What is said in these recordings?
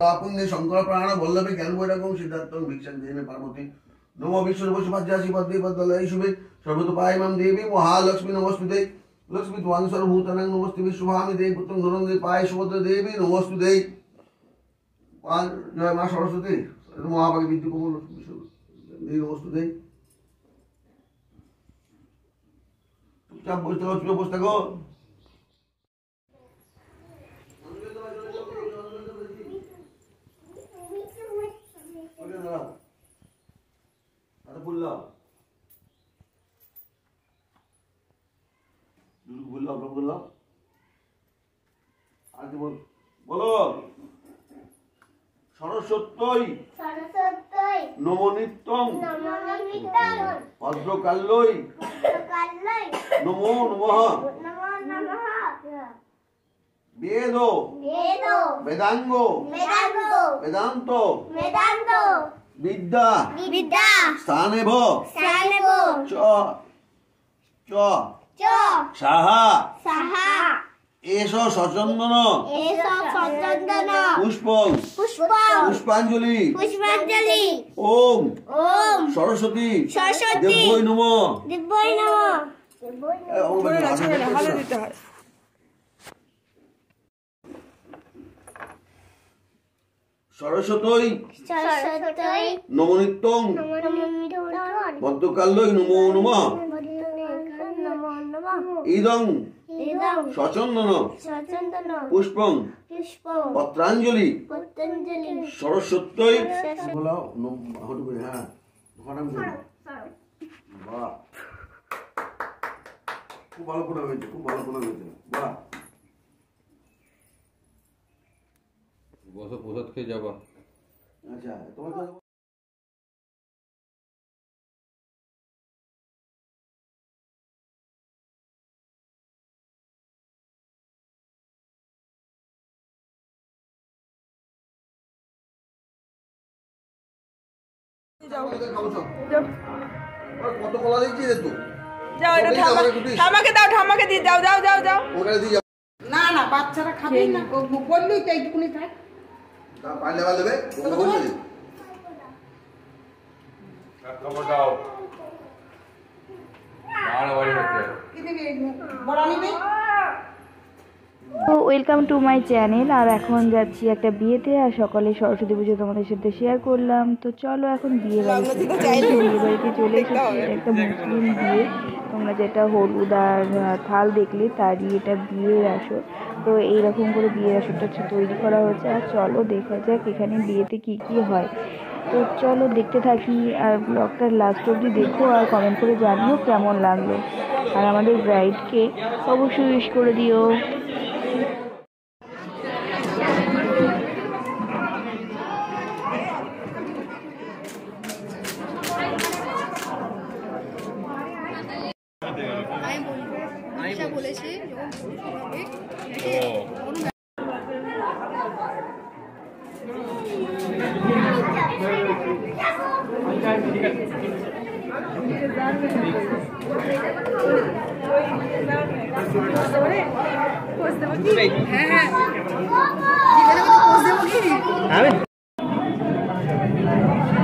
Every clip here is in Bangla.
पुण्य शंकर प्राण वल्लभे ज्ञान वैराग्यम सिद्धार्थं भिक्षां देहि पार्वती नमो विष्णु पश्चासी पद्मे पद्मलये शुभे सर्वतोपायमां देवी महालक्ष्मी नमस्ते लक्ष्मी त्वां सर्वभूतानां नमस्ते विश्वभामि देवी पुत्रं धनंजय पाय सुभद्रा देवी नमस्ते जय मां सरस्वती महाभागी विद्या कमल लक्ष्मी नमस्ते चुपचाप बसते गो बोलो सरस्वती नमो नित्यं भद्रकाल्यै नमो नमः वेदो वेदांगो वेदांत विद्या स्थानेभ च साहा एष सचंदन पुष्पांजलि ओम सरस्वती देव्यै नमः सरस्वती नमो नित्यं भद्रकाल्यै नमो नमः इदं सचंदन पुष्पं पत्रांजलि सरस्वती बोलो हाँ खूब ভালো করে হয়েছে বাহ বসে প্রসাদ খেয়ে যাবা আচ্ছা তোমার কত কলা দিচ্ছি রে তুই যাও এটা ঠামাকে দাও ঠামাকে দিয়ে যাও যাও যাও যাও ওখানে দিয়ে যাও না না বাচ্চারা খাবে না বললই তো এইটুকুনি থাক তা পাইলে ভালো দেবে তোমরা বলছো কাটলো দাও আর ওই হচ্ছে কি দিবি বড় নিবি তো ওয়েলকাম টু মাই চ্যানেল। আর এখন যাচ্ছি একটা বিয়েতে, আর সকালে সরস্বতী পুজো তোমাদের সাথে শেয়ার করলাম। তো চলো এখন বিয়ে বাড়িতে চলে এসেছি। একটা মুসলিম বিয়ে, তোমরা যেটা হলুদ আর থাল দেখলে তারই এটা বিয়ের আসর। তো এইরকম করে বিয়ের আসরটা তৈরি করা হয়েছে। আর চলো দেখা যাক এখানে বিয়েতে কি কি হয়। তো চলো দেখতে থাকি, আর ব্লগটা লাস্ট অবধি দেখো, আর কমেন্ট করে জানিও কেমন লাগলো। আর আমাদের ব্রাইডকে অবশ্যই উইশ করে দিও।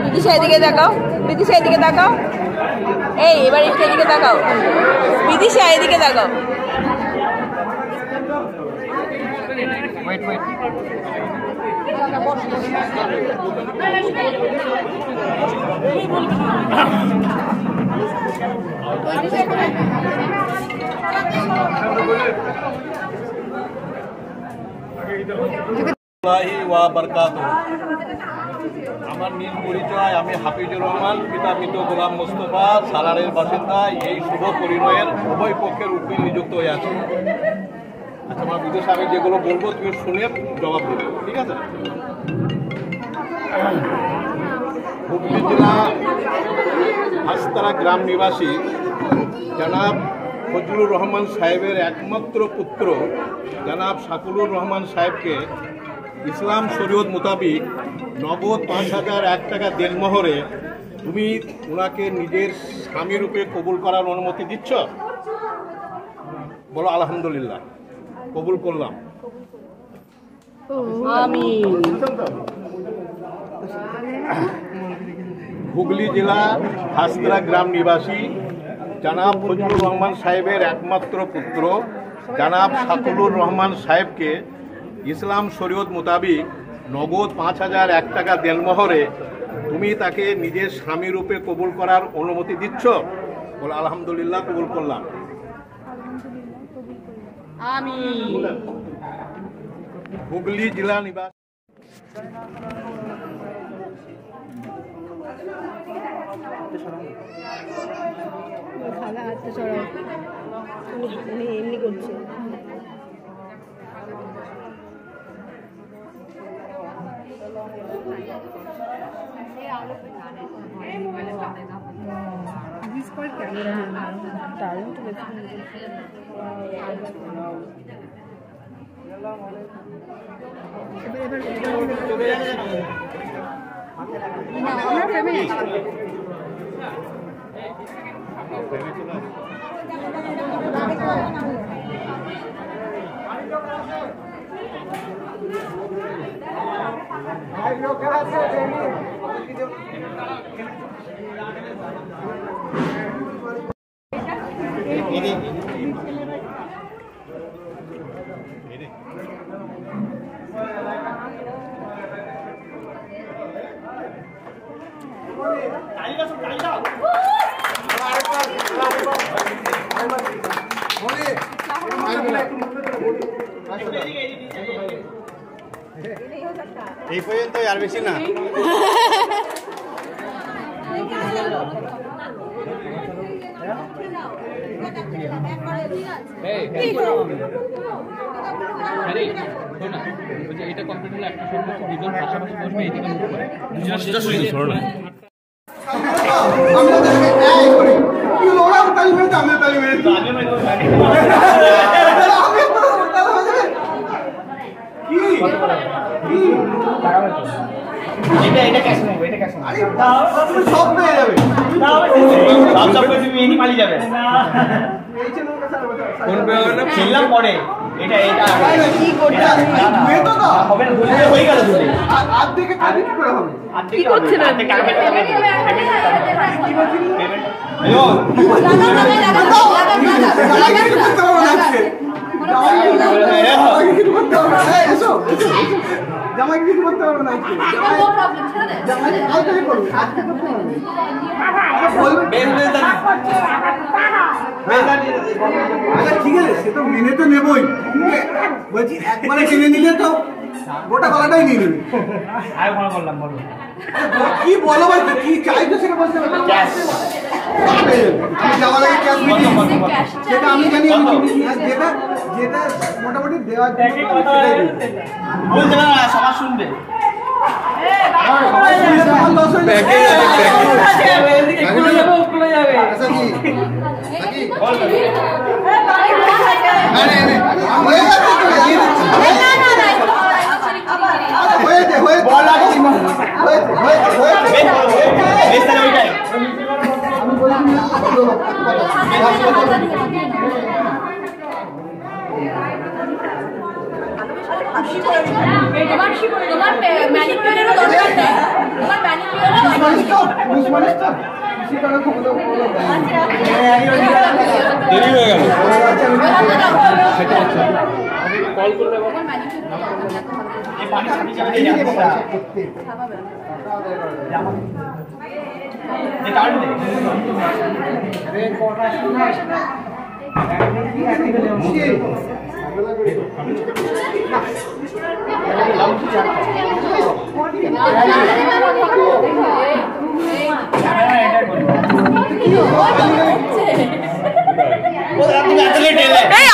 বিদিশা এদিকে তাকাও, বিদিশা এদিকে তাকাও, এই এবার একটু এদিকে তাকাও, বিদিশা এদিকে তাকাও। আমার নিজ পরিচয়, আমি হাফিজুর রহমান, পিতা মৃত গোলাম মোস্তফা, সালারের বাসিন্দা। এই শুভ পরিণয়ের উভয় পক্ষের উকিল নিযুক্ত হয়ে আছে। আচ্ছা আমার বিদেশে আমি যেগুলো বলবো তুমি শুনে জবাব দেবে, ঠিক আছে? হুগলি জেলা হাসতারা গ্রাম নিবাসী জনাব ফজলুর রহমান সাহেবের একমাত্র পুত্র জনাব শাকুলুর রহমান সাহেবকে ইসলাম শরীয়ত মোতাবিক নগদ ৫,০০০ টাকা দেনমোহরে তুমি ওনাকে নিজের স্বামী রূপে কবুল করার অনুমতি দিচ্ছ? বলো আলহামদুলিল্লাহ, কবুল করলাম। আমিন। হুগলি জেলা হাসদরা গ্রাম নিবাসী জনাব ফজলুর রহমান সাহেবের একমাত্র পুত্র জনাব শাকুলুর রহমান সাহেবকে ইসলাম শরীয়ত মোতাবিক নগদ 5,001 টাকা দেনমোহরে তুমি তাকে নিজের স্বামী রূপে কবুল করার অনুমতি দিচ্ছ? বলে আলহামদুলিল্লাহ, কবুল করলাম। আমিন। হুগলি জেলা নিবাসী এমনি করছে। এই পর্যন্ত আর বেশি না। এটা কমপ্লিট হলে একটা সর্বোচ্চ দুজন পাশাপাশি বসবে, এদিকে মুখ করে দুজন খেললাম পরে এটা এটা কি করতে হবে না, ধরে হয়ে গেল ধরে আর্ধেকে কাজ কি করে হবে, কি করছিলেন? জামাই কিছু করতে পারবো না, ঠিক আছে সে তো মেনে তো নেবই, বলছি একবারে কিনে নিলে তো গোটা গলাটাই নিয়ে নেবে। কি বলো ভাই, কি চাই তো সেটা বলতে হবে, যাওয়ার আগে ক্যাশ সেটা আমি জানি, যেটা যেটা মোটামুটি দেওয়ার বলতে না সবার শুনবে।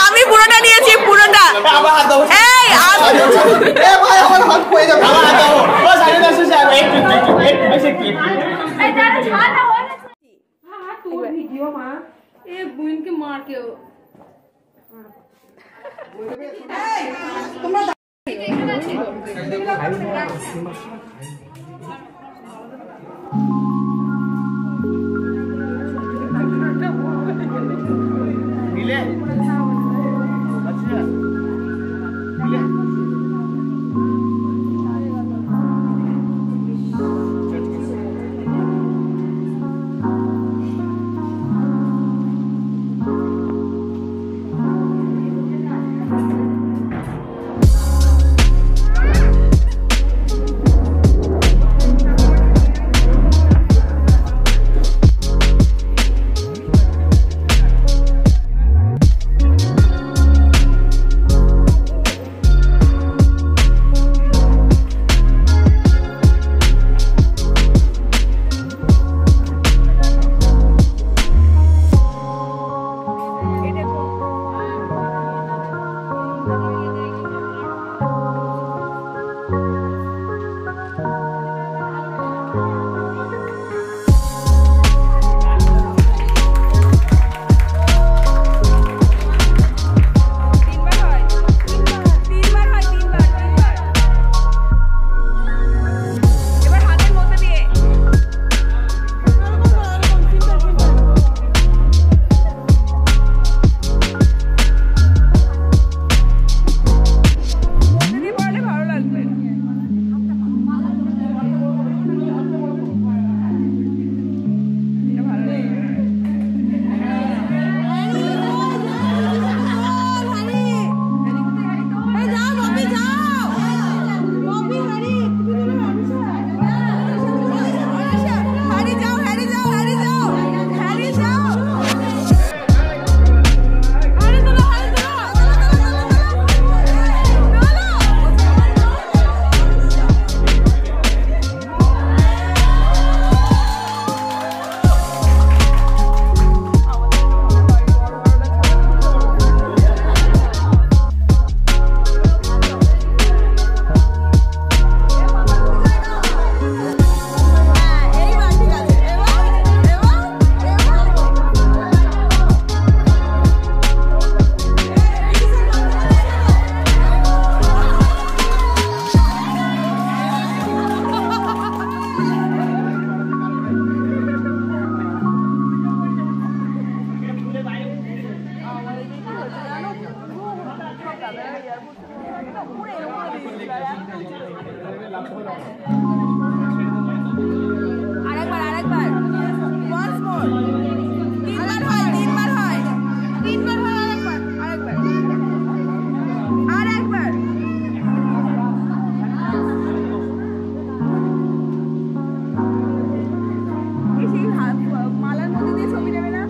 আমি পুরোটা নিয়েছি, পুরোটা। আরেকবার once more তিনবার হয় আরেকবার এই মালার মধ্যে দিয়ে ছবি নেবে না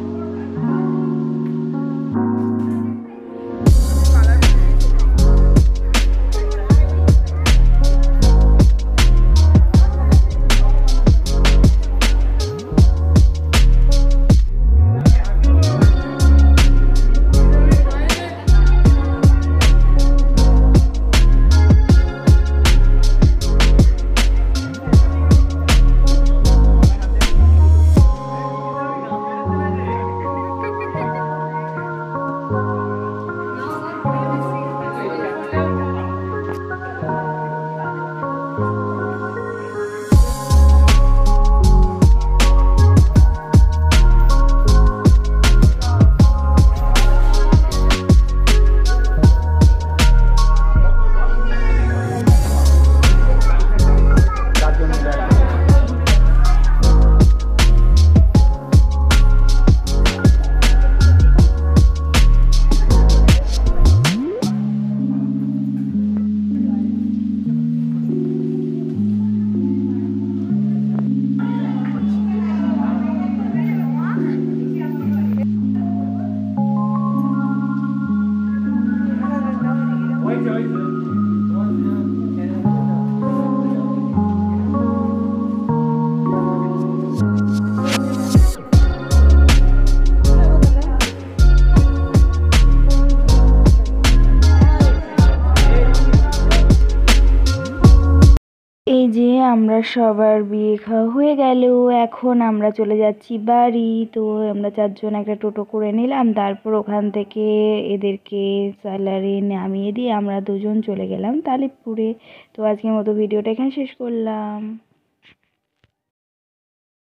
এই যে আমরা সবার বিয়ে খাওয়া হয়ে গেল, এখন আমরা চলে যাচ্ছি বাড়ি। তো আমরা 4 জন একটা টোটো করে নিলাম, তারপর ওখান থেকে এদেরকে স্যালারি নামিয়ে দিয়ে আমরা 2 জন চলে গেলাম তালিপুরে। তো আজকের মতো ভিডিওটা এখানে শেষ করলাম।